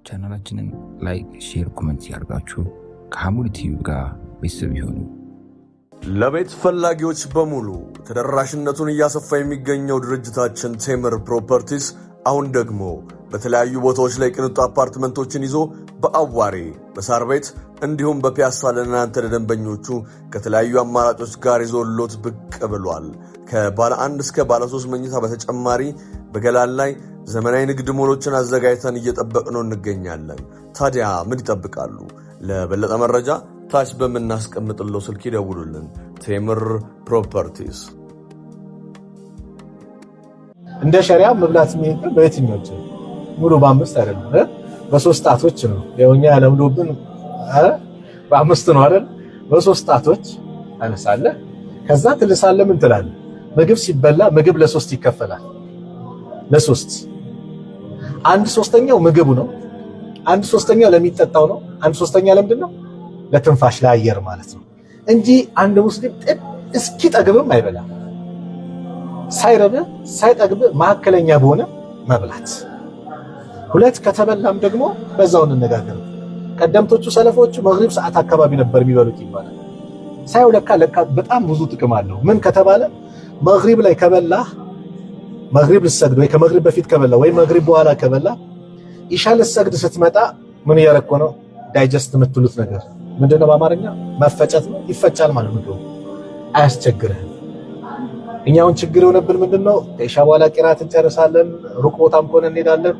ቻናላችንን ላይክ፣ ሼር፣ ኮሜንት ያርጋችሁ ከሐሙድ ቲቪ ጋር ቤተሰብ ይሁኑ። ለቤት ፈላጊዎች በሙሉ ተደራሽነቱን እያሰፋ የሚገኘው ድርጅታችን ቴምር ፕሮፐርቲስ አሁን ደግሞ በተለያዩ ቦታዎች ላይ ቅንጡ አፓርትመንቶችን ይዞ በአዋሬ በሳር ቤት እንዲሁም በፒያሳ ለእናንተ ለደንበኞቹ ከተለያዩ አማራጮች ጋር ይዞሎት ብቅ ብሏል። ከባለ 1 እስከ ባለ 3 መኝታ በተጨማሪ በገላን ላይ ዘመናዊ ንግድ ሞሎችን አዘጋጅተን እየጠበቅነው እንገኛለን። ታዲያ ምን ይጠብቃሉ? ለበለጠ መረጃ ታች በምናስቀምጥለው ስልክ ይደውሉልን። ቴምር ፕሮፐርቲስ። እንደ ሸሪዓ መብላት የሚሄድ በየትኞቹ ሙሉ በ5 አይደለም በ3 ጣቶች ነው። ያውኛ ያለምዶብን በ5 ነው አይደል? በ3 ጣቶች አነሳለህ። ከዛ ትልሳለህ። ምን ትላለህ? ምግብ ሲበላ ምግብ ለ3 ይከፈላል። ለ3 1/3ኛው ምግቡ ነው። 1/3ኛው ለሚጠጣው ነው። 1/3ኛ ለምንድን ነው? ለትንፋሽ ለአየር ማለት ነው እንጂ አንድ ሙስሊም እስኪ ጠግብም አይበላም። ሳይረብ ሳይጠግብ መካከለኛ በሆነ መብላት። 2 ከተበላም ደግሞ በዛው እንነጋገር። ቀደምቶቹ ሰለፎቹ መግሪብ ሰዓት አካባቢ ነበር የሚበሉት ይባላል። ሳይው ለካ በጣም ብዙ ጥቅም አለው። ምን ከተባለ መግሪብ ላይ ከበላህ መግሪብ ልሰግድ ወይ ከመግሪብ በፊት ከበላ ወይ መግሪብ በኋላ ከበላ ኢሻ ልሰግድ ስትመጣ ምን እያረኮ ነው? ዳይጀስት የምትሉት ነገር ምንድነው? በአማርኛ መፈጨት ነው። ይፈጫል ማለት ነው። አያስቸግርህም። እኛውን ችግር የሆነብን ምንድነው? ኢሻ በኋላ ቂራት እንጨርሳለን። ሩቅ ቦታም ከሆነ እንሄዳለን፣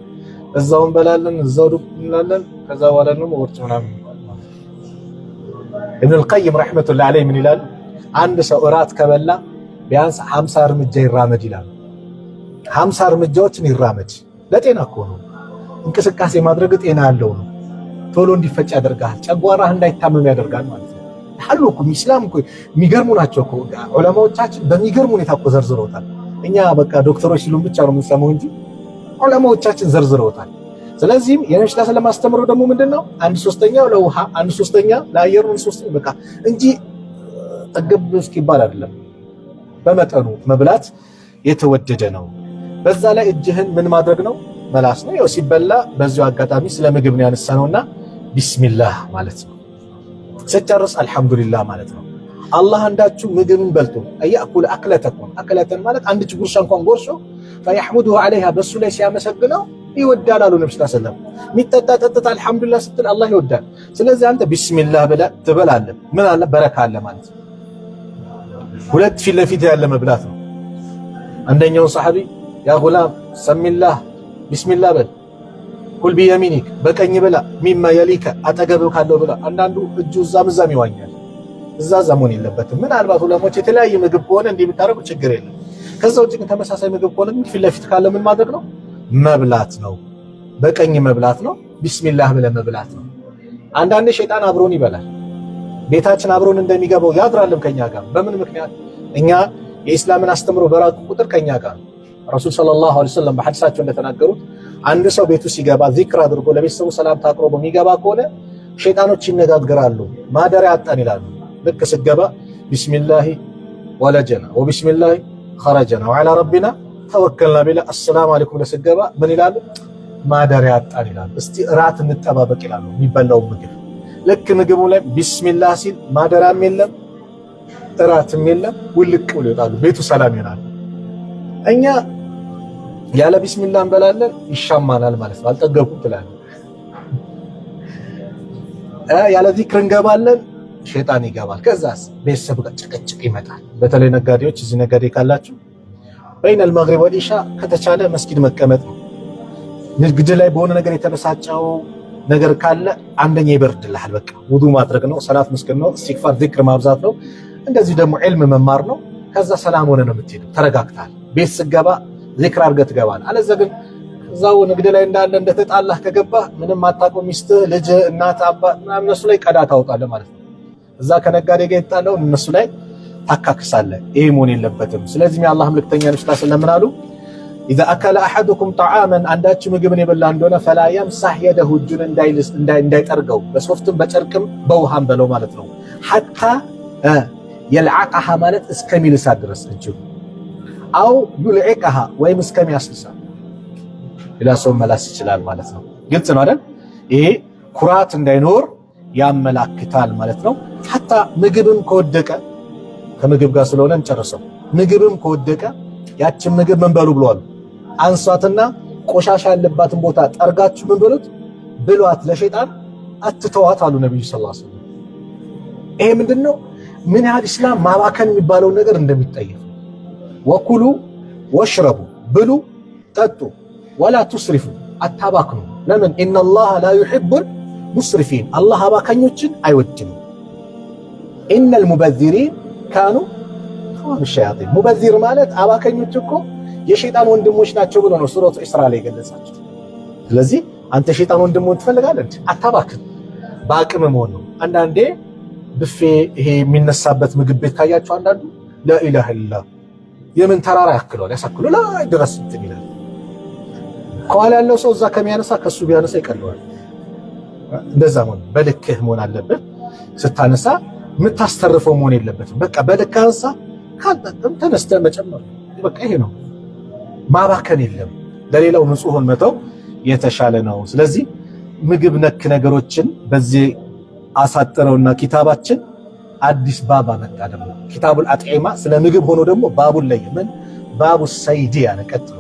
እዛው እንበላለን፣ እዛው ዱብ እንላለን። ከዛ በኋላ ነው ወርጭ ምናምን። ኢብኑ አልቀይም ረህመቱላሂ ዐለይሂ ምን ይላል? አንድ ሰው እራት ከበላ ቢያንስ 50 እርምጃ ይራመድ ይላል። 50 እርምጃዎችን ይራመድ። ለጤና እኮ ነው። እንቅስቃሴ ማድረግ ጤና ያለው ነው። ቶሎ እንዲፈጭ ያደርጋል። ጨጓራህ እንዳይታመም ያደርጋል ማለት ነው። አሉ እኮ ኢስላም እኮ የሚገርሙ ናቸው እኮ ዑለማዎቻችን በሚገርም ሁኔታ እኮ ዘርዝረውታል። እኛ በቃ ዶክተሮች ሲሉን ብቻ ነው የምንሰማው እንጂ ዑለማዎቻችን ዘርዝረውታል። ስለዚህም የነብዩ ሰለላሁ ዐለይሂ ወሰለም አስተምሮ ደግሞ ምንድነው? 1/3ኛው ለውሃ፣ 1/3ኛ ለአየሩ፣ 1/3 በቃ እንጂ ጠግብ እስኪባል አይደለም። በመጠኑ መብላት የተወደደ ነው። በዛ ላይ እጅህን ምን ማድረግ ነው? መላስ ነው። ያው ሲበላ በዚሁ አጋጣሚ ስለ ምግብ ነው ያነሳነውና ቢስሚላህ ማለት ነው። ስጨርስ አልሐምዱሊላህ ማለት ነው። አላህ አንዳችሁ ምግብን በልቶ አያኩል አክለተኩም አክለተን ማለት አንድ ጉርሻ እንኳን ጎርሶ ፈየሕሙዱሁ ዐለይሃ በሱ ላይ ሲያመሰግነው ይወዳል አሉ ነብዩ ሰለላሁ ዐለይሂ ወሰለም። ሚጠጣ ጠጥታ አልሐምዱሊላህ ስትል አላህ ይወዳል። ስለዚህ አንተ ቢስሚላህ ብለህ ትበላለህ። ምን አለ? በረካ አለ ማለት ነው። 2 ፊት ለፊት ያለ መብላት ነው። አንደኛው ሰሐቢ ያ ጉላም ሰሚላህ ቢስሚላህ በል፣ ኩል ቢየሚኒክ በቀኝ ብላ፣ ሚማ የሊከ አጠገብህ ካለው ብላ። አንዳንዱ እጁ እዛም እዛም ይዋኛል። እዛ መሆን የለበትም። ምናልባት ዑለሞች የተለያየ ምግብ ከሆነ እንዲህ ብታረጉ ችግር የለም። ከዛ ውጭ ግን ተመሳሳይ ምግብ ከሆነ ግን ፊት ለፊት ካለ ምን ማድረግ ነው? መብላት ነው። በቀኝ መብላት ነው። ቢስሚላህ ብለህ መብላት ነው። አንዳንድ ሸይጣን አብሮን ይበላል። ቤታችን አብሮን እንደሚገባው ያድራልም ከኛ ጋር። በምን ምክንያት? እኛ የኢስላምን አስተምሮ በራቁ ቁጥር ከኛ ጋር ረሱል ሰለላሁ ዐለይሂ ወሰለም በሐዲሳቸው እንደተናገሩት አንድ ሰው ቤቱ ሲገባ ዚክር አድርጎ ለቤተሰቡ ሰላምታ አቅርቦ የሚገባ ከሆነ ሸይጣኖች ይነጋገራሉ። ማደሪያ አጣን ይላሉ። ልክ ስገባ ቢስሚላሂ ወለጀና ወቢስሚላሂ ኸረጀና ወዐላ ረቢና ተወከልና ቢላ አሰላሙ አለይኩም ለስገባ ምን ይላሉ? ማደሪያ አጣን ይላሉ። እስቲ እራት እንጠባበቅ ይላሉ። የሚበላው ምግብ ልክ ምግቡ ላይ ቢስሚላህ ሲል ማደሪያም የለም እራትም የለም። ውልቅ ብሎ ይወጣሉ። ቤቱ ሰላም ይሆናል። እኛ ያለ ቢስሚላህ እንበላለን፣ ይሻማናል ማለት ነው። አልጠገብኩም ትላለህ። ያለ ዚክር እንገባለን፣ ሸይጣን ይገባል። ከዛስ ቤተሰብ ጋር ጭቅጭቅ ይመጣል። በተለይ ነጋዴዎች፣ እዚህ ነጋዴ ካላችሁ በይነል መግሪብ ወኢሻ ከተቻለ መስጊድ መቀመጥ ነው። ንግድ ላይ በሆነ ነገር የተበሳጨው ነገር ካለ አንደኛ ይበርድልሃል። በቃ ውዱ ማድረግ ነው፣ ሰላት መስገድ ነው፣ ኢስቲግፋር ዚክር ማብዛት ነው። እንደዚህ ደግሞ ዒልም መማር ነው። ከዛ ሰላም ሆነ ነው የምትሄደው። ተረጋግተሃል። ቤት ስገባ ዚክር አድርገህ ትገባለህ። አለዛ ግን እዛው ንግድ ላይ እንዳለ እንደተጣላህ ከገባህ ምንም አታውቀው ሚስትህ፣ ልጅ፣ እናት፣ አባት እነሱ ላይ ቀዳ ታወጣለህ ማለት ነው። እዛ ከነጋዴ ጋር የተጣለው እነሱ ላይ ታካክሳለህ። ይሄ መሆን የለበትም። ስለዚህ የአላህ መልእክተኛ ነብዩ ሰለላሁ ዐለይሂ ወሰለም ምን አሉ? ኢዛ አከለ አሐዱኩም ጠዓመን አንዳችሁ ምግብን የበላ እንደሆነ ፈላ የምሳህ የደሁ እጁን እንዳይጠርገው በሶፍትም በጨርቅም በውሃም በለው ማለት ነው። ሐታ የልዓቀሃ ማለት እስከሚልሳት ድረስ እጁ አው ዩልዒቀሃ ወይም እስከሚያስልሳት ሌላ ሰው መላስ ይችላል ማለት ነው። ግልጽ ነው አይደል? ይሄ ኩራት እንዳይኖር ያመላክታል ማለት ነው። ሐታ ምግብም ከወደቀ ከምግብ ጋር ስለሆነ እንጨርሰው። ምግብም ከወደቀ ያችን ምግብ ምን በሉ ብለዋል? አንሷትና ቆሻሻ ያለባትን ቦታ ጠርጋችሁ ምን በሉት ብሏት፣ ለሸይጣን አትተዋት አሉ ነብዩ ሰለላሁ ዐለይሂ ወሰለም። ይሄ ምንድነው? ምን ያህል እስላም ማባከን የሚባለው ነገር እንደሚጠየፍ። ወኩሉ ወሽረቡ፣ ብሉ ጠጡ፣ ወላ ቱስሪፉ፣ አታባክኑ። ለምን? ኢነላህ ላ ዩሂቡል ሙስሪፊን፣ አላህ አባካኞችን አይወድም። ኢነል ሙበዚሪን ካኑ ኸዋኑ ሸያጢን። ሙበዚር ማለት አባካኞች እኮ የሸይጣን ወንድሞች ናቸው ብሎ ነው ሱረቱ ኢስራ ላይ ገለጻቸው። ስለዚህ አንተ ሸይጣን ወንድሞች ትፈልጋለህ? አታባክን፣ በአቅም መሆን ነው። አንዳንዴ ብፌ ይሄ የሚነሳበት ምግብ ቤት ካያችሁ አንዳንዱ ላኢላሃ ኢላላህ የምን ተራራ ያክለዋል፣ ያሳክሉ ላይ ድረስ እንትን ይላል። ከኋላ ያለው ሰው እዛ ከሚያነሳ ከሱ ቢያነሳ ይቀለዋል። እንደዛ መሆን በልክህ መሆን አለበት። ስታነሳ የምታስተርፈው መሆን የለበትም። በቃ በልክ አንሳ፣ ካልጠቀም ተነስተህ መጨመር። በቃ ይሄ ነው። ማባከን የለም። ለሌላው ንጹህን መተው የተሻለ ነው። ስለዚህ ምግብ ነክ ነገሮችን በዚህ አሳጥረውና ኪታባችን አዲስ ባብ አመጣ። ደግሞ ኪታቡል አጥዒማ ስለ ምግብ ሆኖ ደግሞ ባቡን ላይ ምን ባቡ ሰይዲ ያለ ቀጥሎ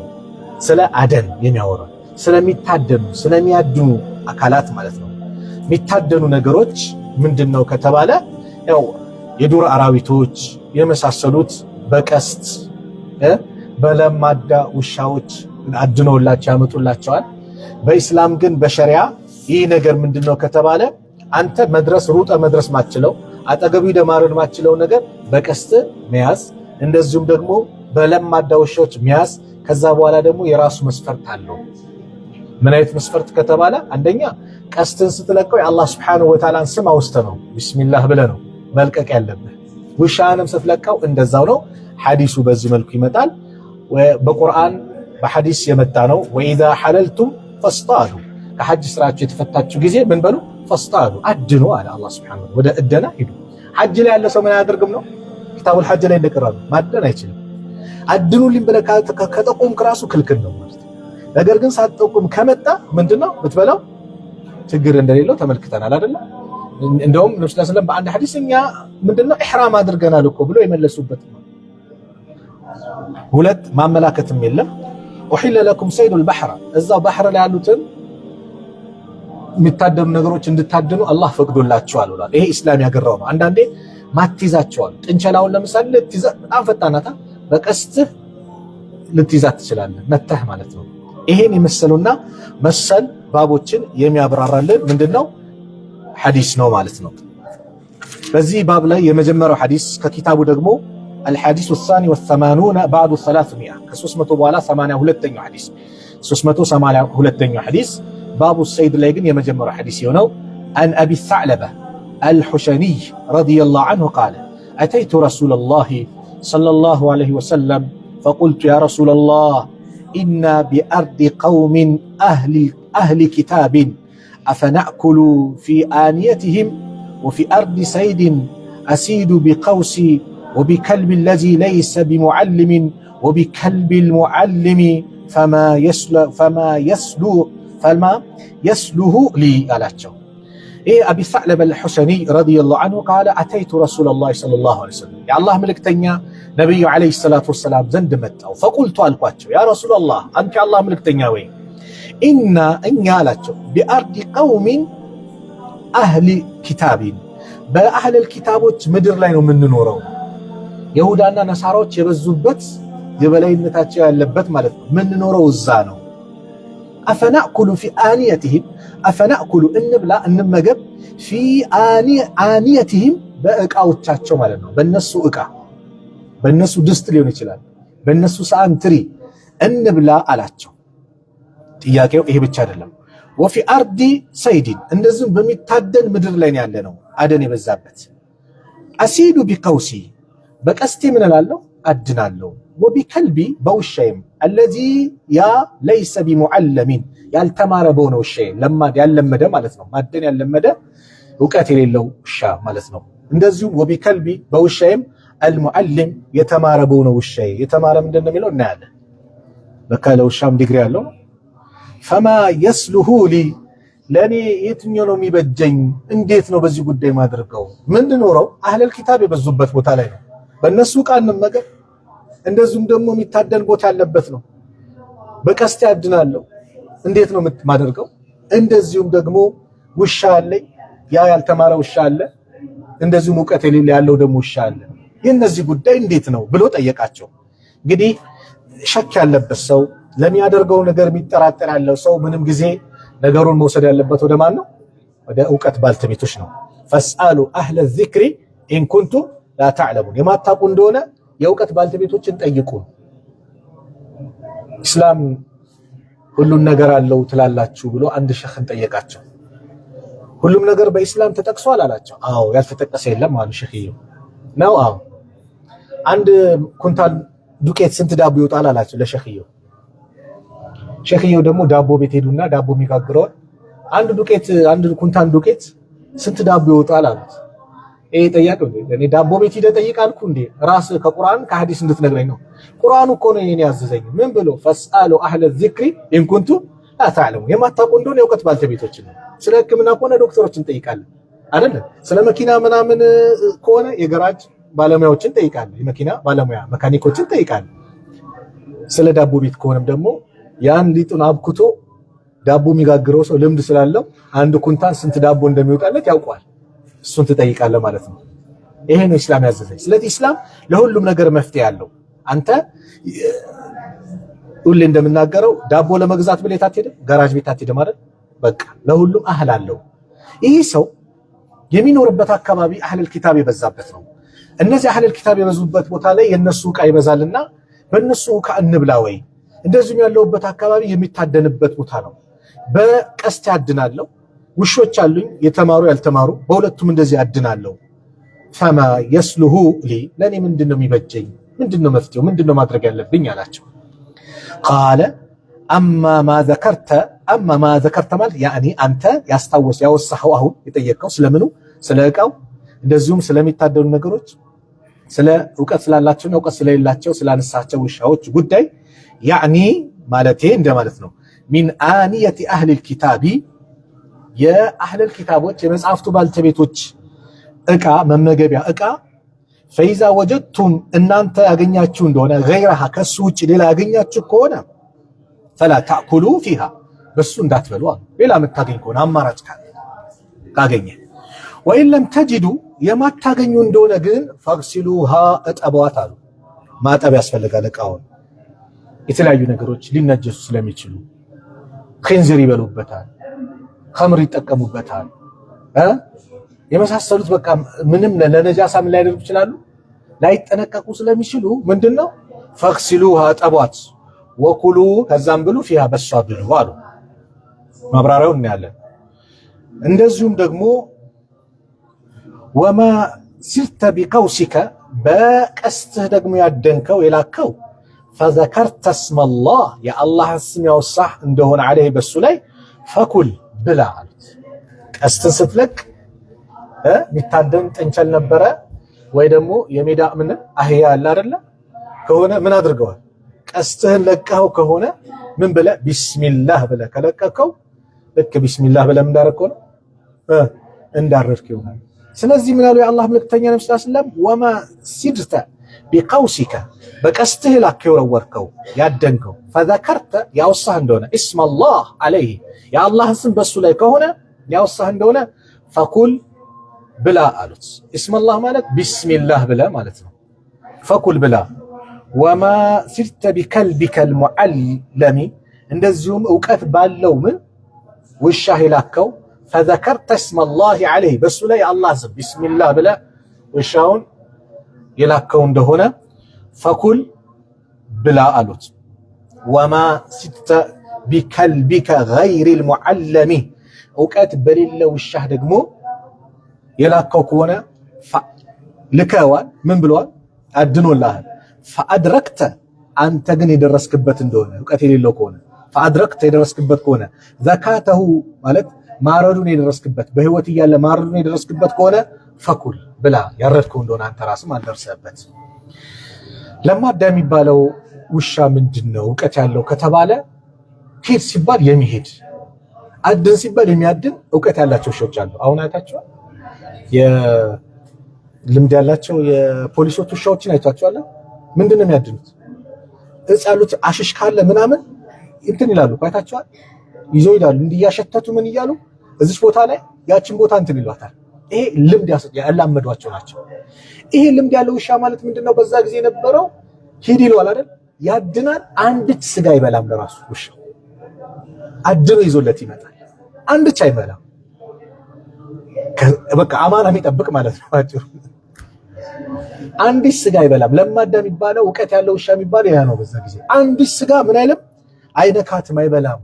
ስለ አደን የሚያወራ ስለሚታደኑ ስለሚያድኑ አካላት ማለት ነው። የሚታደኑ ነገሮች ምንድነው ከተባለ ያው የዱር አራዊቶች የመሳሰሉት በቀስት በለማዳ ውሻዎች አድነውላቸው ያመጡላቸዋል። በኢስላም ግን በሸሪዓ ይህ ነገር ምንድነው ከተባለ አንተ ሩጠ መድረስ ማችለው አጠገቡ ደማረን ማችለው ነገር በቀስት መያዝ፣ እንደዚሁም ደግሞ በለማዳ ውሾች መያዝ። ከዛ በኋላ ደግሞ የራሱ መስፈርት አለው። ምን አይነት መስፈርት ከተባለ አንደኛ ቀስትን ስትለቀው የአላህ Subhanahu Wa Ta'ala ስም አውስተ ነው ቢስሚላህ ብለህ ነው መልቀቅ ያለብህ። ውሻንም ስትለቀው እንደዛው ነው። ሐዲሱ በዚህ መልኩ ይመጣል። በቁርአን በሐዲስ የመጣ ነው። ወኢዛ ሐለልቱም ፈስጣዱ፣ ከሐጅ ስራችሁ የተፈታችሁ ጊዜ ምን በሉ ፈስጣዱ፣ አድኑ አለ አላህ Subhanahu ወደ እደና ሂዱ። ሐጅ ላይ ያለ ሰው ምን አያደርግም ነው ኪታቡል ሐጅ ላይ እንደቀረበ ማደን አይችልም። አድኑልኝ ብለህ ከጠቆምክ ራሱ ክልክል ነው ማለት። ነገር ግን ሳትጠቁም ከመጣ ምንድነው ብትበላው ችግር እንደሌለው ተመልክተናል አይደል? እንደውም ነብዩ ሰለላሁ ዐለይሂ ወሰለም በአንድ ሐዲስ እኛ ምንድነው ኢህራም አድርገናል እኮ ብሎ የመለሱበት ነው። ሁለት ማመላከትም የለም። ኡሂለ ለኩም ሰይዱል በሕር፣ እዛው ባህር ላይ ያሉትን የሚታደኑ ነገሮች እንድታደኑ አላህ ፈቅዶላችኋል ብሏል። ይሄ ኢስላም ያገራው ነው። አንዳንዴ ማትይዛቸዋል። ጥንቸላውን ለምሳሌ ልትይዛ በጣም ፈጣናታ በቀስትህ ልትይዛት ትችላለህ፣ መተህ ማለት ነው። ይሄን የመሰሉና መሰል ባቦችን የሚያብራራልን ምንድነው ሐዲስ ነው ማለት ነው። በዚህ ባብ ላይ የመጀመሪያው ሐዲስ ከኪታቡ ደግሞ الحديث الثاني والثمانون بعد 300 ከ300 በኋላ 82ኛው ሐዲስ 382ኛው ሐዲስ ባቡ السيد ላይ ግን የመጀመሪያው ሐዲስ የሆነው عن أبي الثعلبة الحشني رضي الله عنه قال أتيت رسول الله صلى الله عليه وسلم فقلت يا رسول الله إنا بأرض قوم أهل كتاب أفنأكل في آنيتهم وفي أرض سيد أسيد بقوسي وبكلب الذي ليس بمعلم وبكلب المعلم فما يسله لي ألاته. إيه أبي ثعلبة الحسني رضي الله عنه قال أتيت رسول الله صلى الله عليه وسلم يا الله ملك تنيا نبي عليه الصلاة والسلام زندمت فقلت ألقاته يا رسول الله أنت الله ملك تنيا وين إنا ألاته بأرض قوم أهل كتاب بأهل الكتابات مدر لين من نورهم يهودانا نصاروች የበዙበት የበላይነታቸው ያለበት ማለት ነው። ምን ኖረው እዛ ነው። አፈናኩሉ ፊ አንየቲሂም አፈናኩሉ እንብላ እንመገብ ፊ አንየቲሂም በእቃዎቻቸው ማለት ነው። በነሱ እቃ በነሱ ድስት ሊሆን ይችላል፣ በነሱ ሳህን ትሪ እንብላ አላቸው። ጥያቄው ይሄ ብቻ አይደለም። ወፊ አርዲ ሰይድን እንደዚህም በሚታደን ምድር ላይ ያለ ነው፣ አደን የበዛበት አሲዱ ቢቀውሲ በቀስቴ ምን እላለሁ አድናለሁ። ወቢከልቢ በውሻይም አለዚ ያ ለይሰ ቢሙዓለሚን ያልተማረ በሆነ ውሻዬ ለማድ ያለመደ ማለት ነው። ማደን ያለመደ እውቀት የሌለው ውሻ ማለት ነው። እንደዚሁም ወቢከልቢ በውሻይም አልሙዓልም የተማረ በሆነ ውሻዬ የተማረ ምንድን ነው የሚለው እናያለን። በቃ ለውሻም ዲግሪ ያለው ፈማ የስሉሁ ሊ ለኔ የትኛው ነው የሚበጀኝ? እንዴት ነው በዚህ ጉዳይ ማድረገው? ምን ኖረው አህለል ኪታብ የበዙበት ቦታ ላይ ነው። በእነሱ ቃል እንመገብ። እንደዚሁም ደግሞ የሚታደን ቦታ ያለበት ነው። በቀስት ያድናለሁ። እንዴት ነው የማደርገው? እንደዚሁም ደግሞ ውሻ አለኝ፣ ያ ያልተማረ ውሻ አለ። እንደዚሁም ዕውቀት የሌለ ያለው ደግሞ ውሻ አለ። የነዚህ ጉዳይ እንዴት ነው ብሎ ጠየቃቸው። እንግዲህ ሸክ ያለበት ሰው ለሚያደርገው ነገር የሚጠራጠር ያለው ሰው ምንም ጊዜ ነገሩን መውሰድ ያለበት ወደ ማን ነው? ወደ ዕውቀት ባልተቤቶች ነው። ፈስአሉ አህለ ዚክሪ ኢን ኩንቱም ላ ተዕለሙን፣ የማታውቁ እንደሆነ የዕውቀት ባልተቤቶችን ጠይቁ። ኢስላም ሁሉም ነገር አለው ትላላችሁ ብሎ አንድ ሸኽን ጠየቃቸው። ሁሉም ነገር በኢስላም ተጠቅሷል አላቸው። አዎ ያልተጠቀሰ የለም አሉ ሸኽየው። ነው አዎ። አንድ ኩንታል ዱቄት ስንት ዳቦ ይወጣል አላቸው ለሸኽየው። ሸኽየው ደግሞ ዳቦ ቤት ሄዱና ዳቦ የሚጋግረው አንድ ኩንታል ዱቄት ስንት ዳቦ ይወጣል አሉት። ይሄ ጠያቀው እኔ ዳቦ ቤት ሄደ ጠይቃልኩ እንዴ? ራስ ከቁርአን ከሐዲስ እንድትነግረኝ ነው። ቁርአኑ እኮ ነው የኔ ያዘዘኝ። ምን ብሎ ፈስአሉ አህለ ዚክሪ ኢን ኩንቱም ላ ተዕለሙን፣ የማታውቁ እንደሆነ የዕውቀት ባልተቤቶችን ነው። ስለ ሕክምና ከሆነ ዶክተሮችን ጠይቃለን አይደል? ስለ መኪና ምናምን ከሆነ የገራጅ ባለሙያዎችን ጠይቃለን፣ የመኪና ባለሙያ መካኒኮችን ጠይቃለን። ስለ ዳቦ ቤት ከሆነም ደግሞ ያን ሊጡን አብኩቶ ዳቦ የሚጋግረው ሰው ልምድ ስላለው አንድ ኩንታል ስንት ዳቦ እንደሚወጣለት ያውቀዋል። እሱን ትጠይቃለህ ማለት ነው። ይሄ ነው ኢስላም ያዘዘኝ። ስለዚህ ኢስላም ለሁሉም ነገር መፍትሄ አለው። አንተ ሁሌ እንደምናገረው ዳቦ ለመግዛት ብለህ አትሄድም፣ ጋራጅ ቤት አትሄድም አይደል? በቃ ለሁሉም አህል አለው። ይህ ሰው የሚኖርበት አካባቢ አህለል ኪታብ የበዛበት ነው። እነዚህ አህለል ኪታብ የበዙበት ቦታ ላይ የነሱ ዕቃ ይበዛልና በእነሱ ዕቃ እንብላ ወይ። እንደዚሁም ያለውበት አካባቢ የሚታደንበት ቦታ ነው። በቀስት ያድናለሁ። ውሾች አሉኝ፣ የተማሩ ያልተማሩ፣ በሁለቱም እንደዚህ ያድናለሁ። ፈማ የስሉሁ ሊ፣ ለኔ ምንድነው የሚበጀኝ? ምንድነው መፍትሄው? ምንድነው ማድረግ ያለብኝ አላቸው። ቃለ አማ ማ ዘከርተ ማለት ያኒ አንተ ያወሳኸው አሁን የጠየቀው ስለምኑ፣ ስለ ዕቃው እንደዚሁም ስለሚታደኑ ነገሮች፣ ስለ ዕውቀት ስላላቸውና ዕውቀት ስለሌላቸው ስላነሳቸው ውሻዎች ጉዳይ ያኒ ማለቴ እንደማለት ነው። ሚን አንየቲ አህሊል ኪታቢ፣ የአህለል ኪታቦች የመጽሐፍቱ ባልተቤቶች ዕቃ፣ መመገቢያ ዕቃ። ፈይዛ ወጀድቱም እናንተ ያገኛችሁ እንደሆነ ገይረሃ ከሱ ውጭ ሌላ ያገኛችሁ ከሆነ ፈላ ታእኩሉ ፊሃ በሱ እንዳትበሉ፣ ሌላ የምታገኝ ከሆነ አማራጭ ካገኘ። ወኢን ለም ተጅዱ የማታገኙ እንደሆነ ግን ፈግሲሉሃ እጠቧት አሉ። ማጠብ ያስፈልጋል ዕቃውን። የተለያዩ ነገሮች ሊነጀሱ ስለሚችሉ ኺንዚር ይበሉበታል፣ ኸምር ይጠቀሙበታል፣ የመሳሰሉት በቃ ምንም ለነጃሳ ምን ሊያደርጉ ይችላሉ፣ ላይጠነቀቁ ስለሚችሉ ምንድነው ፈግሲሉሃ እጠቧት፣ ወኩሉ ከዛም ብሉ፣ ፊሃ በሷ ብሉ አሉ። ማብራሪያውን እናያለን። እንደዚሁም ደግሞ ወማ ሲርተ ቢቀውሲከ በቀስትህ ደግሞ ያደንከው የላከው ፈዘከርተ ስመላህ የአላህን ስም ያወሳህ እንደሆነ ዐለይሂ በሱ ላይ ፈኩል ብላ አሉት። ቀስትን ስትለቅ የሚታደን ጥንቸል ነበረ ወይ ደግሞ የሜዳ ምን አህያ አለ አይደለ? ከሆነ ምን አድርገዋል? ቀስትህን ለቀኸው ከሆነ ምን ብለህ ቢስሚላህ ብለህ ከለቀቀው ልክ ቢስሚላህ ብለህ እንዳረከው ነው እንዳረድክ ይሆናል። ስለዚህ ምን አሉ የአላህ መልእክተኛ ነብዩ ሰለላሁ ዐለይሂ ወሰለም ወማ ሲድተ ቢቀውሲከ በቀስትህ ላከው ወርከው ያደንከው ፈዘከርተ ያወሳህ እንደሆነ ኢስመላህ ዐለይሂ የአላህ ስም በሱ ላይ ከሆነ ያወሳህ እንደሆነ ፈኩል ብላ አሉት። ኢስመላህ ማለት ቢስሚላህ ብላ ማለት ነው። ፈኩል ብላ። ወማ ሲርተ ቢከልቢከል ሙዐለሚ እንደዚሁም ዕውቀት ባለው ምን ውሻህ የላከው ፈዘከርተ እስመላሂ ዐለይሂ በሱ ላይ የአላህ ስም ቢስሚላህ ብላ ውሻውን የላከው እንደሆነ ፈኩል ብላ አሉት። ወማ ሲርተ ቢከልቢከ ገይሪል ሙዐለሚ ዕውቀት በሌለው ውሻህ ደግሞ የላከው ከሆነ ልከዋል ምን ብለዋል? አድኖልሃል። ፈአድረክተ አንተ ግን የደረስክበት እንደሆነ ዕውቀት የሌለው ከሆነ ፈአድረክተ የደረስክበት ከሆነ ዘካተሁ ማለት ማረዱን የደረስክበት በህይወት እያለ ማረዱን የደረስክበት ከሆነ ፈኩል ብላ ያረድከው እንደሆነ አንተ ራስም አልደረሰበት። ለማዳ የሚባለው ውሻ ምንድነው ዕውቀት ያለው ከተባለ ሂድ ሲባል የሚሄድ አድን ሲባል የሚያድን እውቀት ያላቸው ውሾች አሉ። አሁን አይታችኋል? የልምድ ያላቸው የፖሊሶች ውሻዎችን አይታችኋል? ምንድን ነው የሚያድኑት? እጽ ያሉት አሽሽ ካለ ምናምን እንትን ይላሉ። አይታችኋል? ይዞ ይላሉ እንዲያሸተቱ ምን እያሉ እዚህ ቦታ ላይ ያችን ቦታ እንትን ይሏታል። ይሄ ልምድ ያላመዷቸው ናቸው። ይሄ ልምድ ያለው ውሻ ማለት ምንድነው? በዛ ጊዜ የነበረው ሂድ ይለዋል አይደል? ያድናል። አንድች ስጋ አይበላም ለራሱ ውሻው አድኖ ይዞለት ይመጣል። አንድች አይበላም። በቃ አማና የሚጠብቅ ማለት ነው አጭሩ። አንድች ስጋ አይበላም። ለማዳ የሚባለው እውቀት ያለው ውሻ የሚባለው ያ ነው። በዛ ጊዜ አንድች ስጋ ምን አይልም፣ አይነካትም፣ አይበላም።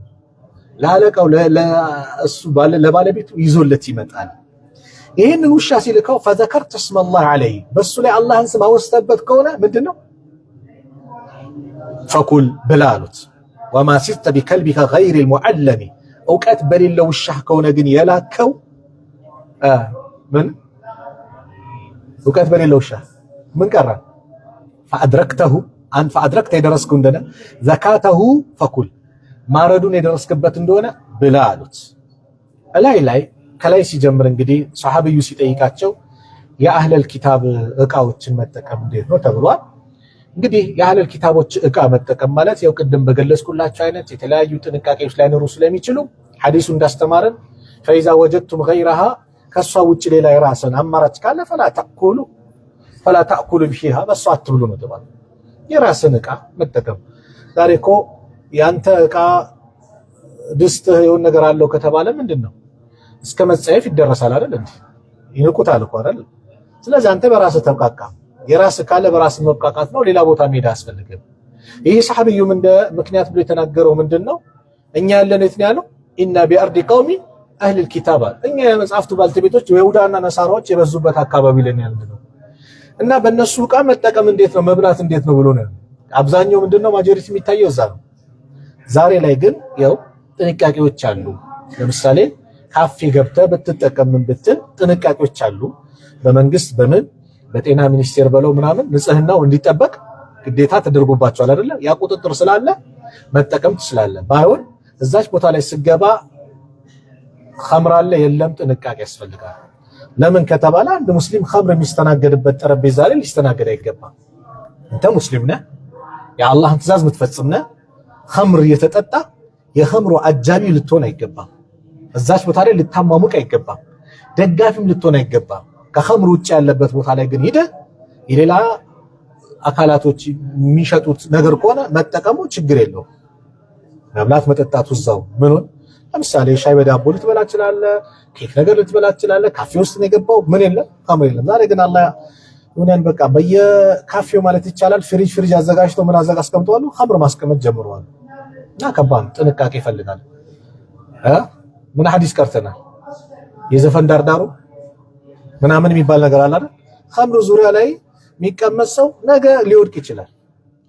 ለአለቃው ለእሱ ለባለቤቱ ይዞለት ይመጣል። ይህንን ውሻ ሲልከው ፈዘከርተ እስመላህ ዐለይሂ በሱ ላይ አላህን ስም አወስተበት ከሆነ ምንድነው ፈኩል ብላ አሉት። ወማ ሲተ ቢከልቢከ ገይሪል ሙዐለሚ እውቀት በሌለው ውሻ ከሆነ ግን የላከው ምን እውቀት በሌለው ውሻ ምን ቀረ? ፈአድረክተሁ አንተ ፈአድረክተ የደረስከው እንደነ ዘካተሁ ፈኩል ማረዱን የደረስክበት እንደሆነ ብላ አሉት። ላይ ከላይ ሲጀምር እንግዲህ ሷሐቢዩ ሲጠይቃቸው የአህለል ኪታብ እቃዎችን መጠቀም እንዴት ነው ተብሏል። እንግዲህ የአህለል ኪታቦች እቃ መጠቀም ማለት ያው ቅድም በገለጽኩላችሁ አይነት የተለያዩ ጥንቃቄዎች ላይኖሩ ስለሚችሉ ሐዲሱ እንዳስተማረን ፈኢዛ ወጀድቱም ገይረሃ ከሷ ውጭ ሌላ የራስን አማራጭ ካለ ፈላ ተእኩሉ ቢሃ በሷ አትብሉ ነው ተባለ። የራስን እቃ መጠቀም ዛሬ እኮ ያንተ እቃ ድስትህ የሆነ ነገር አለው ከተባለ ምንድነው እስከ መጸየፍ ይደረሳል አይደል እንዴ? ይንቁታል እኮ አይደል? ስለዚህ አንተ በራስህ ተብቃቃ። የራስህ ካለ በራስህ መብቃቃት ነው። ሌላ ቦታ መሄድ አያስፈልግም። ይህ ሰሐቢዩም እንደ ምክንያት ብሎ የተናገረው ምንድነው? እኛ ያለነው የት ነው ያለው? ኢና ቢአርዲ ቀውሚ አህሊል ኪታብ እኛ የመጽሐፍቱ ባልተቤቶች ይሁዳና ነሳራዎች የበዙበት አካባቢ ላይ ያለነው እና በእነሱ እቃ መጠቀም እንዴት ነው መብላት እንዴት ነው ብሎ ነው አብዛኛው ምንድነው ማጆሪቲ የሚታየው እዛ ነው። ዛሬ ላይ ግን ያው ጥንቃቄዎች አሉ። ለምሳሌ ካፌ ገብተህ ብትጠቀም ምን ብትል ጥንቃቄዎች አሉ። በመንግስት በጤና ሚኒስቴር በለው ምናምን ንጽህናው እንዲጠበቅ ግዴታ ተደርጎባቸዋል አይደለ? ያ ቁጥጥር ስላለ መጠቀም ትችላለህ። ባይሆን እዛች ቦታ ላይ ስገባ ኸምር አለ የለም ጥንቃቄ ያስፈልጋል። ለምን ከተባለ አንድ ሙስሊም ኸምር የሚስተናገድበት ጠረጴዛ ላይ ሊስተናገድ አይገባም። አንተ ሙስሊም ነህ፣ የአላህን ትእዛዝ የምትፈጽም ነህ። ኸምር እየተጠጣ የኸምሩ አጃቢ ልትሆን አይገባም። እዛች ቦታ ላይ ልታማሙቅ አይገባም። ደጋፊም ልትሆን አይገባም። ከኸምር ውጭ ያለበት ቦታ ላይ ግን ሄደህ የሌላ አካላቶች የሚሸጡት ነገር ከሆነ መጠቀሙ ችግር የለውም። መብላት መጠጣቱ እዛው ምኑን ለምሳሌ ሻይ በዳቦ ልትበላ ትችላለህ፣ ኬክ ነገር ልትበላ ትችላለህ። ካፌ ውስጥ ነው የገባው ምን የለም ኸምር የለም። ዛሬ ግን አላህ ይሁን በቃ በየካፌው ማለት ይቻላል ፍሪጅ አዘጋጅተው ምን አስቀምጠዋል፣ ኸምር ማስቀመጥ ጀምረዋል። እና ከባድ ጥንቃቄ ይፈልጋል። ምን ሐዲስ ቀርተናል? የዘፈን ዳርዳሩ ምናምን የሚባል ነገር አለ አይደል? ኸምር ዙሪያ ላይ የሚቀመጥ ሰው ነገ ሊወድቅ ይችላል።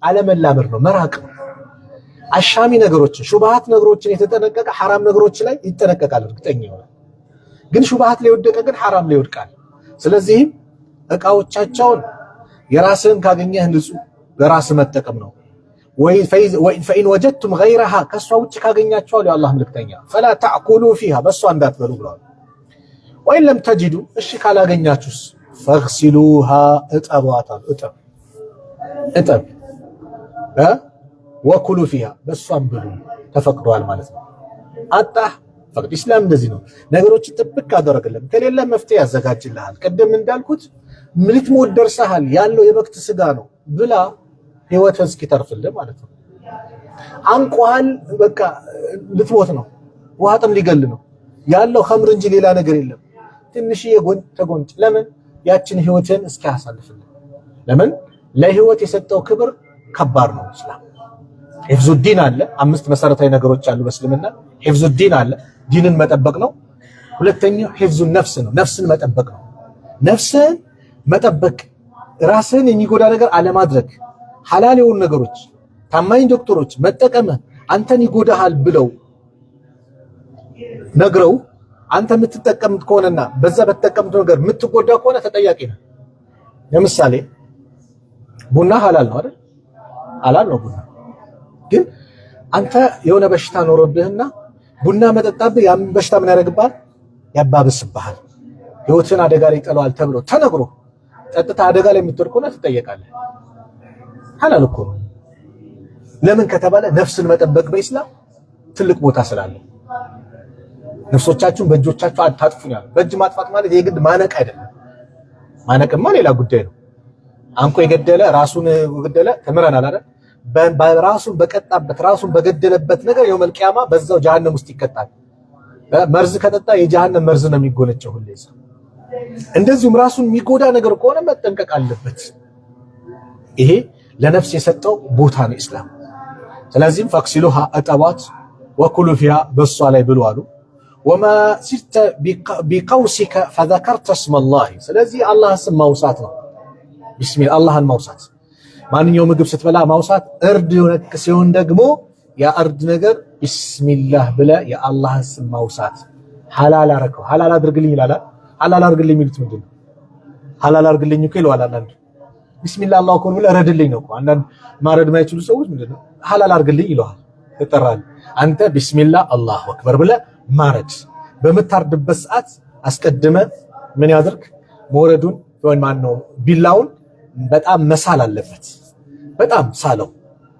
አለመላመድ ነው፣ መራቅ ነው። አሻሚ ነገሮችን ሹብሃት ነገሮችን የተጠነቀቀ ሐራም ነገሮች ላይ ይጠነቀቃል። እርግጠኛ ይሆናል። ግን ሹብሃት ላይ ወደቀ ግን ሐራም ላይ ይወድቃል። ስለዚህም እቃዎቻቸውን የራስህን ካገኘህ ንጹህ በራስህ መጠቀም ነው። ፈኢን ወጀድቱም ገይረሃ ከሷ ውጭ ካገኛቸው አለ የአላህ መልእክተኛ ፈላ ተእኩሉ ፊሃ በሷ እንዳትበሉ ብለዋል። ወይን ለም ተጅዱ እሺ ካላገኛችሁስ ፈግሲሉሃ እጠቧታል። እጠብ ወኩሉ ፊሃ በሷም ብሉ ተፈቅዷል ማለት ነው። አጣህ ፈቅድ ኢስላም እንደዚህ ነው። ነገሮችን ጥብቅ አደረግልህ ከሌለ መፍትሄ ያዘጋጅልሃል። ቅድም እንዳልኩት ልትሞት ደርሰሃል ያለው የበክት ስጋ ነው ብላ ህይወትህን እስኪተርፍልህ ማለት ነው። አንቆሃል በቃ ልትሞት ነው፣ ውሃ ጥም ሊገል ነው ያለው ኸምር እንጂ ሌላ ነገር የለም። ትንሽዬ ተጎንጭ ለምን ያችን ህይወትን እስኪያሳልፍልህ። ለምን ለህይወት የሰጠው ክብር ከባድ ነው። እስላም ሂፍዙ ዲን አለ። 5 መሰረታዊ ነገሮች አሉ በእስልምና። ሂፍዙ ዲን አለ፣ ዲንን መጠበቅ ነው። ሁለተኛው ሂፍዙ ነፍስ ነው፣ ነፍስን መጠበቅ ነው። ነፍስን መጠበቅ ራስን የሚጎዳ ነገር አለማድረግ፣ ሐላል የሆኑ ነገሮች ታማኝ ዶክተሮች መጠቀም አንተን ይጎዳሃል ብለው ነግረው አንተ የምትጠቀም ከሆነና በዛ በተጠቀምት ነገር የምትጎዳ ከሆነ ተጠያቂ ነህ። ለምሳሌ ቡና ሐላል ነው አይደል? ሐላል ነው ቡና። ግን አንተ የሆነ በሽታ ኖሮብህና ቡና መጠጣብህ ያን በሽታ ምን ያደርግብሃል? ያባብስብሃል። ህይወትን አደጋ ላይ ይጥለዋል ተብሎ ተነግሮ ጠጥታ አደጋ ላይ የምትወድቅ ከሆነ ትጠየቃለህ። ሐላል እኮ ነው። ለምን ከተባለ ነፍስን መጠበቅ በኢስላም ትልቅ ቦታ ስላለው። ነፍሶቻችሁን በእጆቻችሁ አታጥፉ ነው። በእጅ ማጥፋት ማለት የግድ ማነቅ አይደለም። ማነቅማ ሌላ ጉዳይ ነው። አንቆ የገደለ ራሱን ገደለ ተምረናል አይደል? በራሱን በቀጣበት ራሱን በገደለበት ነገር የውመል ቂያማ በዛው ጀሃነም ውስጥ ይቀጣል። መርዝ ከጠጣ የጀሃነም መርዝ ነው የሚጎነጨው ሁሌ። እንደዚሁም ራሱን የሚጎዳ ነገር ከሆነ መጠንቀቅ አለበት። ይሄ ለነፍስ የሰጠው ቦታ ነው ኢስላም። ስለዚህም ፈክሲሉሃ እጠቧት፣ ወኩሉ ፊሃ በሷ ላይ ብሉ አሉ። ወማ ሲርተ ቢቀውሲከ ፈዘከርተ እስመላሂ። ስለዚህ አላህን ስም ማውሳት ነው። ቢስሚላህ አላህን ማውሳት፣ ማንኛውም ምግብ ስትበላ ማውሳት። እርድ ነክ ሲሆን ደግሞ ያ እርድ ነገር ቢስሚላህ ብለህ የአላህን ስም ማውሳት። ሐላል አረከው ሐላል አድርግልኝ ይላል። ሐላል አድርግልኝ የሚሉት ምንድን ነው? ሐላል አድርግልኝ እኮ ይለዋል አንዳንዱ። ቢስሚላህ አላሁ አክበር ብለህ ረድልኝ ነው እኮ። አንዳንድ ማረድ ማይችሉ ሰዎች ምንድን ነው ሐላል አድርግልኝ ይለዋል። ተጠራል አንተ ቢስሚላህ አላሁ አክበር ብለህ ማረድ። በምታርድበት ሰዓት አስቀድመ ምን ያድርግ? መውረዱን ወይ ማን ነው ቢላውን በጣም መሳል አለበት። በጣም ሳለው።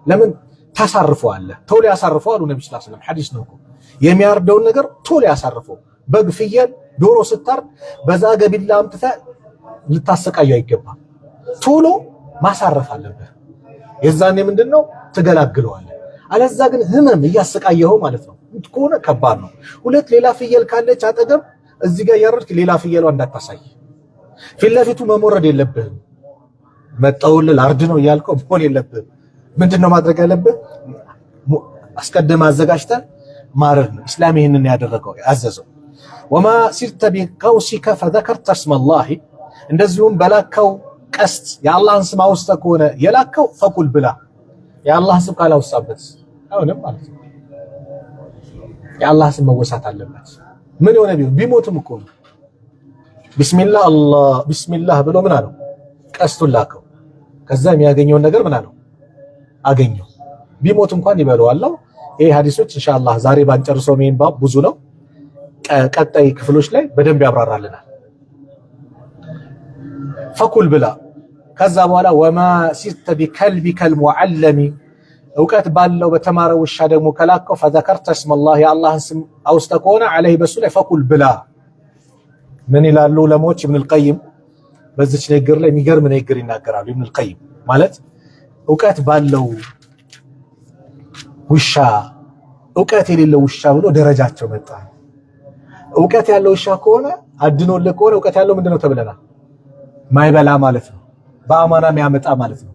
ለምን ታሳርፈዋለህ? ቶሎ ያሳርፈው አሉ ነብዩ ሰለላሁ ዐለይሂ ወሰለም። ሐዲስ ነው እኮ የሚያርደውን ነገር ቶሎ ያሳርፈው። በግ፣ ፍየል፣ ዶሮ ስታርድ በዛ ገቢላ አምጥተህ ልታሰቃየው አይገባም። ቶሎ ማሳረፍ አለበት። የዛኔ ምንድነው ትገላግለዋለህ። አለዛ ግን ህመም እያሰቃየኸው ማለት ነው ከሆነ ከባድ ነው። ሁለት ሌላ ፍየል ካለች አጠገብ እዚህ ጋር ያረድክ ሌላ ፍየሏ እንዳታሳይ። ፊት ለፊቱ መሞረድ የለብህም። መጣውል ላርድ ነው እያልከው መሆን የለብህም። ምንድነው ማድረግ ያለብህ? አስቀድመህ አዘጋጅተህ ማረድ ነው። ኢስላም ይሄንን ያደረገው ያዘዘው። ወማ ሲርተ ቢቀውሲከ ፈዘከርተ እስመላሂ። እንደዚሁም በላከው ቀስት የአላህን ስም አውስተህ ከሆነ የላከው ፈቁል ብላ። የአላህ ስም ካላወሳበት አይሆንም ማለት ነው። የአላህ ስም መወሳት አለበት። ምን የሆነ ቢሆን ቢሞትም እኮ ቢስሚላህ አላህ ቢስሚላህ ብሎ ምን አለው? ቀስቱን ላከው። ከዛ የሚያገኘውን ነገር ምን አለው? አገኘው። ቢሞት እንኳን ይበለዋል። ይሄ ሐዲሶች ኢንሻአላህ ዛሬ ባንጨርሰው ሜን ባብ ብዙ ነው። ቀጣይ ክፍሎች ላይ በደንብ ያብራራልናል። ፈኩል ብላ። ከዛ በኋላ ወማ ሲርተ ቢከልቢከል ሙዓለሚ። እውቀት ባለው በተማረ ውሻ ደግሞ ከላከው ፈዘከርተ እስመላህ የአላህን ስም አውስተህ ከሆነ ዐለይሂ በሱ ላይ ፈኩል ብላ። ምን ይላሉ ዑለማዎች? ኢብኑል ቀይም በዚች ንግግር ላይ የሚገርም ንግግር ይናገራሉ። ኢብኑል ቀይም ማለት እውቀት ባለው ውሻ እውቀት የሌለው ውሻ ብሎ ደረጃቸው መጣ። እውቀት ያለው ውሻ ከሆነ አድኖልህ ከሆነ እውቀት ያለው ምንድነው ተብለናል? ማይበላ ማለት ነው። በአማና የሚያመጣ ማለት ነው።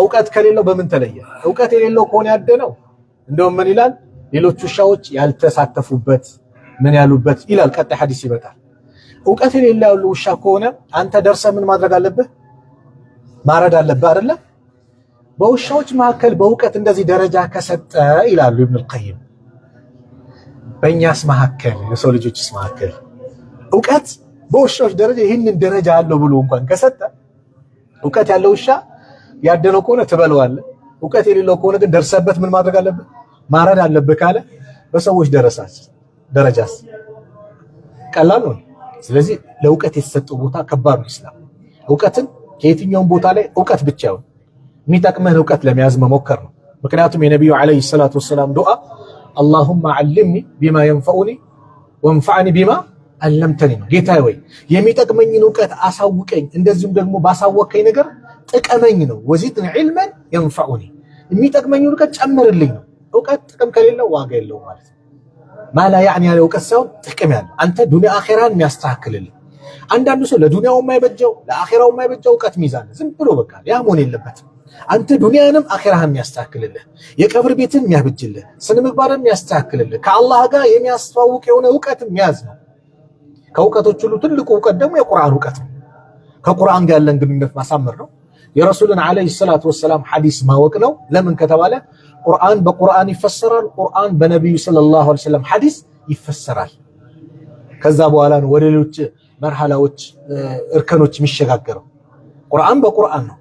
እውቀት ከሌለው በምን ተለየ? እውቀት የሌለው ከሆነ ያደነው እንደውም ምን ይላል? ሌሎች ውሻዎች ያልተሳተፉበት ምን ያሉበት ይላል። ቀጣይ ሐዲስ ይመጣል። እውቀት የሌለው ውሻ ከሆነ አንተ ደርሰህ ምን ማድረግ አለብህ? ማረድ አለብህ አይደለ? በውሻዎች መካከል በእውቀት እንደዚህ ደረጃ ከሰጠ ይላሉ ኢብኑል ቀይም፣ በእኛስ መካከል የሰው ልጆችስ መካከል እውቀት በውሻዎች ደረጃ ይህንን ደረጃ አለው ብሎ እንኳን ከሰጠ እውቀት ያለው ውሻ ያደነው ከሆነ ትበለዋለህ። እውቀት የሌለው ከሆነ ግን ደርሰበት ምን ማድረግ አለብህ? ማረድ አለብህ ካለ በሰዎች ደረጃስ ቀላል ነው። ስለዚህ ለእውቀት የተሰጠው ቦታ ከባድ ነው። ኢስላም እውቀትን ከየትኛውም ቦታ ላይ እውቀት ብቻ ይሁን የሚጠቅምህን እውቀት ለመያዝ መሞከር ነው። ምክንያቱም የነቢዩ ዓለይሂ ሰላቱ ወሰላም ዱዓ አላሁመ ዐልምኒ ቢማ የንፈዑኒ ወንፈዕኒ ቢማ አለምተኒ ነው። ጌታዬ ወይ የሚጠቅመኝን እውቀት አሳውቀኝ፣ እንደዚሁም ደግሞ ባሳወቀኝ ነገር ጥቀመኝ ነው። ወዚድኒ ዒልመን የንፈዑኒ የሚጠቅመኝን እውቀት ጨምርልኝ ነው። እውቀት ጥቅም ከሌለው ዋጋ የለውም ማለት ነው። ማላ ያዕኒ ያለ እውቀት ሳይሆን ጥቅም ያለው አንተ ዱንያ አኺራን የሚያስተካክልልህ። አንዳንዱ ሰው ለዱንያው የማይበጀው ለአኺራው የማይበጀው እውቀት ሚዛን ዝም ብሎ በቃ ያ መሆን የለበትም። አንተ ዱንያንም አኺራህን የሚያስተካክልልህ የቀብር ቤትን የሚያብጅልህ ስነ ምግባርን የሚያስተካክልልህ ከአላህ ጋር የሚያስተዋውቅ የሆነ እውቀት የሚያዝ ነው። ከእውቀቶች ሁሉ ትልቁ እውቀት ደግሞ የቁርአን እውቀት ነው። ከቁርአን ጋር ያለን ግንኙነት ማሳመር ነው። የረሱልን ዓለይሂ ሰላቱ ወሰላም ሐዲስ ማወቅ ነው። ለምን ከተባለ ቁርአን በቁርአን ይፈሰራል፣ ቁርአን በነቢዩ ሰለላሁ ዐለይሂ ወሰለም ሐዲስ ይፈሰራል። ከዛ በኋላ ነው ወደ ሌሎች መርሐላዎች እርከኖች የሚሸጋገረው። ቁርአን በቁርአን ነው።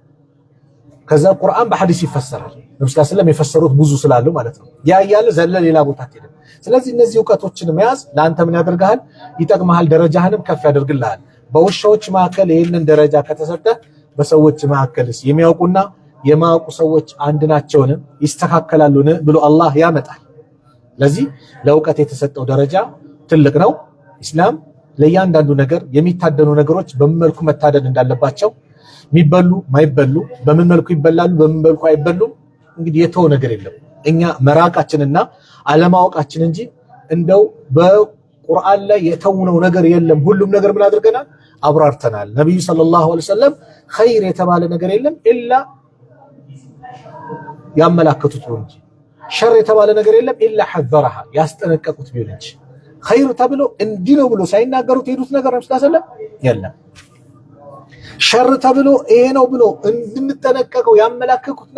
ከዛ ቁርአን በሐዲስ ይፈሰራል። ነብዩ ሰለላሁ ዐለይሂ ወሰለም የፈሰሩት ብዙ ስላሉ ማለት ነው። ያ ያለ ዘለ ሌላ ቦታ አትሄድም። ስለዚህ እነዚህ ዕውቀቶችን መያዝ ለአንተ ምን ያደርጋል? ይጠቅምሃል፣ ደረጃህንም ከፍ ያደርግልሃል። በውሻዎች መካከል ይህንን ደረጃ ከተሰጠ በሰዎች መካከልስ የሚያውቁና የማያውቁ ሰዎች አንድ ናቸውን? ይስተካከላሉን? ብሎ አላህ ያመጣል። ስለዚህ ለዕውቀት የተሰጠው ደረጃ ትልቅ ነው። ኢስላም ለእያንዳንዱ ነገር የሚታደኑ ነገሮች በምን መልኩ መታደን እንዳለባቸው፣ የሚበሉ ማይበሉ በምን መልኩ ይበላሉ በምን መልኩ አይበሉም፣ እንግዲህ የተው ነገር የለም። እኛ መራቃችንና አለማወቃችን እንጂ እንደው በቁርአን ላይ የተውነው ነገር የለም። ሁሉም ነገር ምን አድርገናል? አብራርተናል። ነብዩ ሰለላሁ ዐለይሂ ወሰለም ኸይር የተባለ ነገር የለም ኢላ ያመላከቱት ነው እንጂ፣ ሸር የተባለ ነገር የለም ኢላ ሐዘረሃ ያስጠነቀቁት ቢሆን እንጂ፣ ኸይር ተብሎ እንዲህ ነው ብሎ ሳይናገሩት ሄዱት ነገር ነው ሰለላሁ የለም። ሸር ተብሎ ይሄ ነው ብሎ እንድንጠነቀቀው ያመላከቱት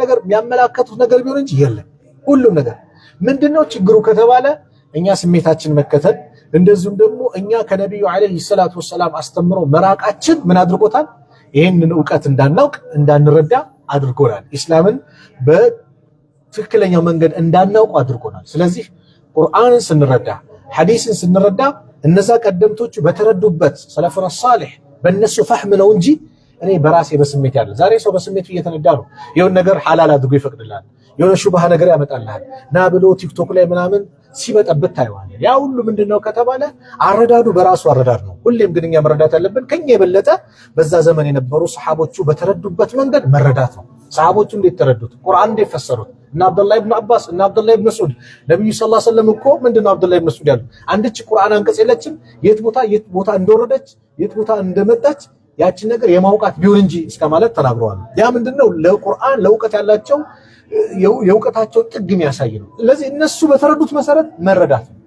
ነገር ቢሆን እንጂ የለም። ሁሉም ነገር ምንድነው ችግሩ ከተባለ እኛ ስሜታችን መከተል፣ እንደዚሁም ደግሞ እኛ ከነብዩ አለይሂ ሰላቱ ወሰላም አስተምሮ መራቃችን ምን አድርጎታል? ይሄንን ዕውቀት እንዳናውቅ እንዳንረዳ አድርጎናል። ኢስላምን በትክክለኛው መንገድ እንዳናውቅ አድርጎናል። ስለዚህ ቁርአንን ስንረዳ፣ ሐዲስን ስንረዳ እነዛ ቀደምቶቹ በተረዱበት ሰለፉና ሷሊህ በእነሱ ፈህም ነው እንጂ እኔ በራሴ በስሜት ያለ። ዛሬ ሰው በስሜቱ እየተነዳ ነው። የሆነ ነገር ሐላል አድርጎ ይፈቅድልሃል፣ የሆነ ሹብሃ ነገር ያመጣልሃል። ና ብሎ ቲክቶክ ላይ ምናምን ሲበጠብጥ ታይዋለህ። ያ ሁሉ ምንድነው ከተባለ አረዳዱ በራሱ አረዳድ ነው። ሁሌም ግን እኛ መረዳት ያለብን ከኛ የበለጠ በዛ ዘመን የነበሩ ሰሃቦቹ በተረዱበት መንገድ መረዳት ነው። ሰሃቦቹ እንዴት ተረዱት? ቁርአን እንዴት ፈሰሩት? እና አብዱላህ ኢብኑ አባስ እና አብዱላህ ኢብኑ መስዑድ ነብዩ ሰለላሁ ዐለይሂ ወሰለም እኮ ምንድነው አብዱላህ ኢብኑ መስዑድ ያሉ አንድች ቁርአን አንቀጽ የለችም የት ቦታ እንደወረደች የት ቦታ እንደመጣች ያችን ነገር የማውቃት ቢሆን እንጂ እስከ ማለት ተናግረዋል። ያ ምንድነው ለቁርአን ለዕውቀት ያላቸው የዕውቀታቸው ጥግ የሚያሳይ ነው። ስለዚህ እነሱ በተረዱት መሰረት መረዳት ነው።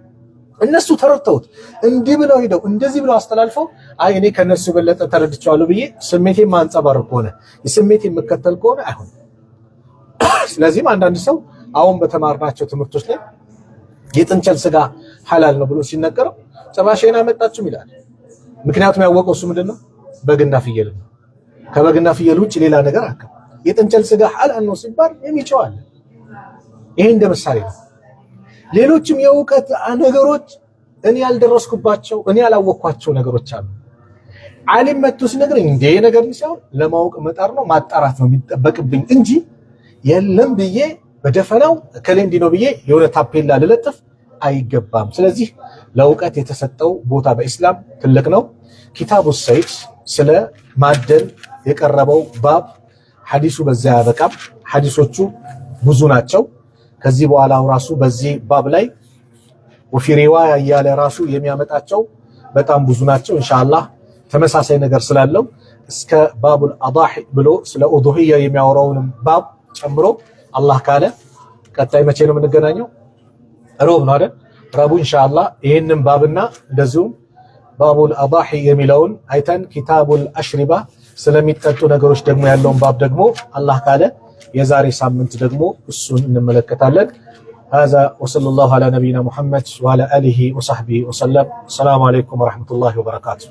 እነሱ ተረድተውት እንዲህ ብለው ሄደው እንደዚህ ብለው አስተላልፈው አይ እኔ ከነሱ በለጠ ተረድቻለሁ ብዬ ስሜቴን ማንጸባረቅ ከሆነ የስሜቴን መከተል ከሆነ አይሆንም። ስለዚህም አንዳንድ ሰው አሁን በተማርናቸው ትምህርቶች ላይ የጥንቸል ስጋ ሐላል ነው ብሎ ሲነገረው ጸባሽና መጣችም ይላል። ምክንያቱም ያወቀው እሱ ምንድነው በግና ፍየል ነው። ከበግና ፍየል ውጭ ሌላ ነገር አከ የጥንቸል ስጋ ሐላል ነው ሲባል የሚጨዋል። ይሄ እንደ ምሳሌ ነው። ሌሎችም የዕውቀት ነገሮች እኔ ያልደረስኩባቸው እኔ ያላወቅኳቸው ነገሮች አሉ። ዓሊም መጥቶ ሲነግረኝ እንደ ነገር ነው ለማወቅ መጣር ነው ማጣራት ነው የሚጠበቅብኝ እንጂ የለም ብዬ በደፈናው ከሌንዲ ነው ብዬ የሆነ ታፔላ ልለጥፍ አይገባም። ስለዚህ ለዕውቀት የተሰጠው ቦታ በኢስላም ትልቅ ነው። ኪታቡ ሰይድ ስለ ማደን የቀረበው ባብ ሐዲሱ በዛ ያበቃም። ሐዲሶቹ ብዙ ናቸው። ከዚህ በኋላ ራሱ በዚህ ባብ ላይ ወፊ ሪዋያ እያለ ራሱ የሚያመጣቸው በጣም ብዙ ናቸው። ኢንሻአላህ ተመሳሳይ ነገር ስላለው እስከ ባቡል አዳሂ ብሎ ስለ ኡዱሂያ የሚያወራውንም ባብ ጨምሮ አላህ ካለ ቀጣይ መቼ ነው የምንገናኘው? ሮብ ነው አይደል? ረቡዕ ኢንሻአላህ ይሄንን ባብና እንደዚሁም ባቡል አዳሂ የሚለውን አይተን ኪታቡል አሽሪባ ስለሚጠጡ ነገሮች ደግሞ ያለውን ባብ ደግሞ አላህ ካለ የዛሬ ሳምንት ደግሞ እሱን እንመለከታለን። هذا وصلى الله على نبينا محمد وعلى آله وصحبه وسلم. السلام عليكم ورحمة الله وبركاته.